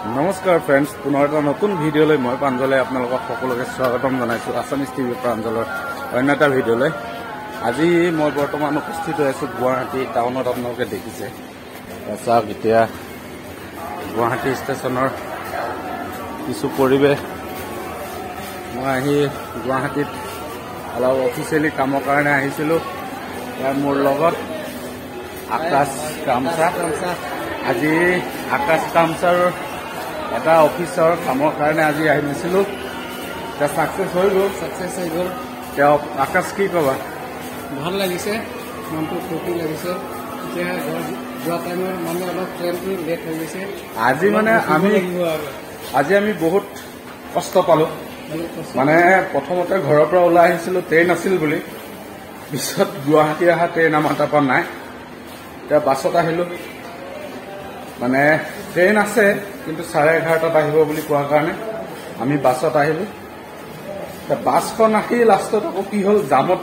নমস্কাৰ ফ্ৰেণ্ডছ, পুনৰ এটা নতুন ভিডিঅ'লৈ মই প্ৰাঞ্জলে আপোনালোকক সকলোকে স্বাগতম জনাইছোঁ আছামিজ টিভি প্ৰাঞ্জলৰ অন্য এটা ভিডিঅ'লৈ। আজি মই বৰ্তমান উপস্থিত হৈ আছোঁ গুৱাহাটী টাউনত। আপোনালোকে দেখিছে চাওক, এতিয়া গুৱাহাটী ষ্টেচনৰ কিছু পৰিৱেশ। মই আহি গুৱাহাটীত অলপ অফিচিয়েলি কামৰ কাৰণে আহিছিলোঁ। ইয়াৰ মোৰ লগত আকাশ কামচা। আজি আকাশ কামচাৰ এটা অফিচৰ কামৰ কাৰণে আজি আহিছিলোঁ। এতিয়া ছাকচেছ হৈ গ'ল। তেওঁ আকাশ কি ক'বা? ভাল লাগিছে, মনটো ফূৰ্তি লাগিছে। এতিয়া যোৱা টাইমৰ মানে অলপ ট্ৰেইনটো লেট হৈ গৈছে। আজি আমি বহুত কষ্ট পালোঁ। মানে প্ৰথমতে ঘৰৰ পৰা ওলাই আহিছিলোঁ, ট্ৰেইন আছিল বুলি। পিছত গুৱাহাটী অহা ট্ৰেইন আমাৰ তাৰপৰা নাই। এতিয়া বাছত আহিলোঁ। মানে ট্ৰেইন আছে কিন্তু 11:30 আহিব বুলি কোৱাৰ কাৰণে আমি বাছত আহিলোঁ। বাছখন আহি লাষ্টত আকৌ কি হ'ল, জামত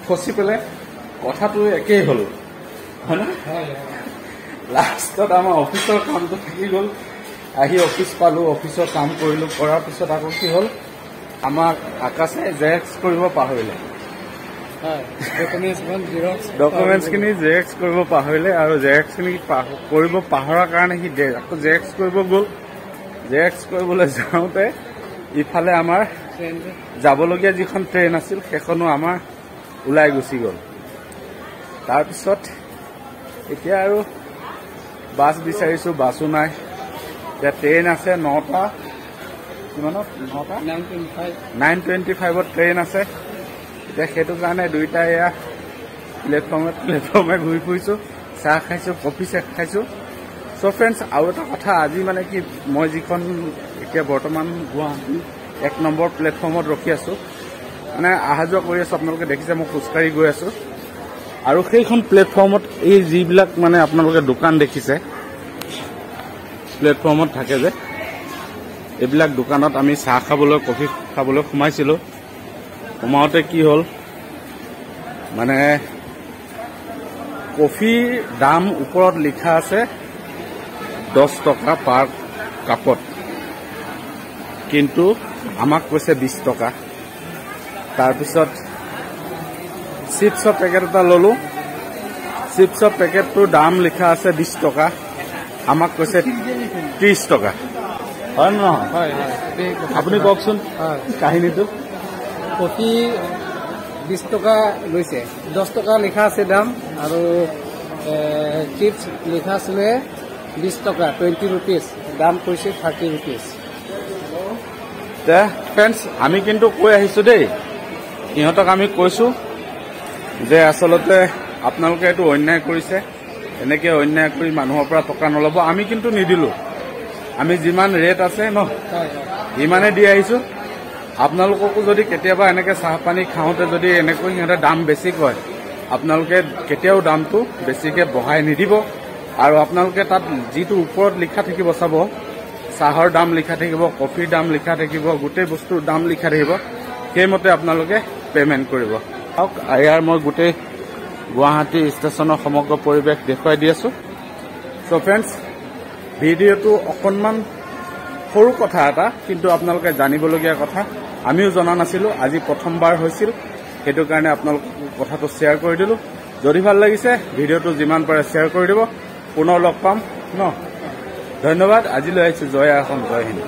ফচি পেলাই কথাটো একেই হ'ল, হয়নে? লাষ্টত আমাৰ অফিচৰ কামটো থাকি গ'ল। আহি অফিচ পালোঁ, অফিচৰ কাম কৰিলোঁ। কৰাৰ পিছত আকৌ কি হ'ল, আমাক আকাশে জেৰেক্স কৰিব পাহৰিলে। ডকুমেণ্টছখিনি জেৰেক্স কৰিব পাহৰিলে আৰু জেৰেক্সখিনি কৰিব পাহৰাৰ কাৰণে সি আকৌ জেৰেক্স কৰিব গ'ল। জেৰেক্স কৰিবলৈ যাওঁতে ইফালে আমাৰ যাবলগীয়া যিখন ট্ৰেইন আছিল সেইখনো আমাৰ ওলাই গুচি গ'ল। তাৰপিছত এতিয়া আৰু বাছ বিচাৰিছোঁ, বাছো নাই। এতিয়া ট্ৰেইন আছে 9:25 ট্ৰেইন আছে। এতিয়া সেইটো কাৰণে দুইটা এয়া প্লেটফৰ্মে ঘূৰি ফুৰিছোঁ, চাহ খাইছোঁ, কফি খাইছোঁ। চ' ফ্ৰেণ্ডছ, আৰু এটা কথা, আজি মানে কি, মই যিখন এতিয়া বৰ্তমান গুৱাহাটী 1 নম্বৰ প্লেটফৰ্মত ৰখি আছোঁ, মানে অহা যোৱা কৰি আছোঁ। আপোনালোকে দেখিছে মই খোজকাঢ়ি গৈ আছোঁ। আৰু সেইখন প্লেটফৰ্মত এই যিবিলাক মানে আপোনালোকে দোকান দেখিছে, প্লেটফৰ্মত থাকে যে, এইবিলাক দোকানত আমি চাহ খাবলৈ, কফি খাবলৈ সোমাইছিলোঁ। সোমাওঁতে কি হ'ল, মানে কফিৰ দাম ওপৰত লিখা আছে 10 টকা পাৰ কাপত, কিন্তু আমাক কৈছে 20 টকা। তাৰপিছত চিপছৰ পেকেট এটা ল'লোঁ। চিপছৰ পেকেটটোৰ দাম লিখা আছে 20 টকা, আমাক কৈছে 30 টকা। হয় নে নহয়? হয়। আপুনি কওকচোন কাহিনীটো। কফি 20 টকা লৈছে, 10 টকা লিখা আছে দাম, আৰু চিপছ লিখা আছিলে 20 টকা, 20 rupees, দাম কৈছে 30 rupees। ফ্ৰেণ্ডছ, আমি কিন্তু কৈ আহিছোঁ দেই, ইহঁতক আমি কৈছোঁ যে আচলতে আপোনালোকে এইটো অন্যায় কৰিছে, এনেকৈ অন্যায় কৰি মানুহৰ পৰা টকা নল'ব। আমি কিন্তু নিদিলোঁ, আমি যিমান ৰেট আছে ন সিমানে দি আহিছোঁ। আপোনালোককো যদি কেতিয়াবা এনেকৈ চাহপানী খাওঁতে যদি এনেকৈ সিহঁতে দাম বেছি কয়, আপোনালোকে কেতিয়াও দামটো বেছিকৈ বঢ়াই নিদিব। আৰু আপোনালোকে তাত যিটো ওপৰত লিখা থাকিব, চাব, চাহৰ দাম লিখা থাকিব, কফিৰ দাম লিখা থাকিব, গোটেই বস্তুৰ দাম লিখা থাকিব, সেইমতে আপোনালোকে পে'মেণ্ট কৰিব। চাওক, ইয়াৰ মই গোটেই গুৱাহাটী ষ্টেচনৰ সমগ্ৰ পৰিৱেশ দেখুৱাই দি আছোঁ। চ' ফ্ৰেণ্ডছ, ভিডিঅ'টো অকণমান সৰু কথা এটা, কিন্তু আপোনালোকে জানিবলগীয়া কথা। আমিও জনা নাছিলোঁ, আজি প্ৰথমবাৰ হৈছিল, সেইটো কাৰণে আপোনালোকক কথাটো শ্বেয়াৰ কৰি দিলোঁ। যদি ভাল লাগিছে ভিডিঅ'টো যিমান পাৰে শ্বেয়াৰ কৰি দিব। পুনৰ লগ পাম ন। ধন্যবাদ। আজিলৈ আহিছোঁ। জয় আসন, জয় হিন্দ।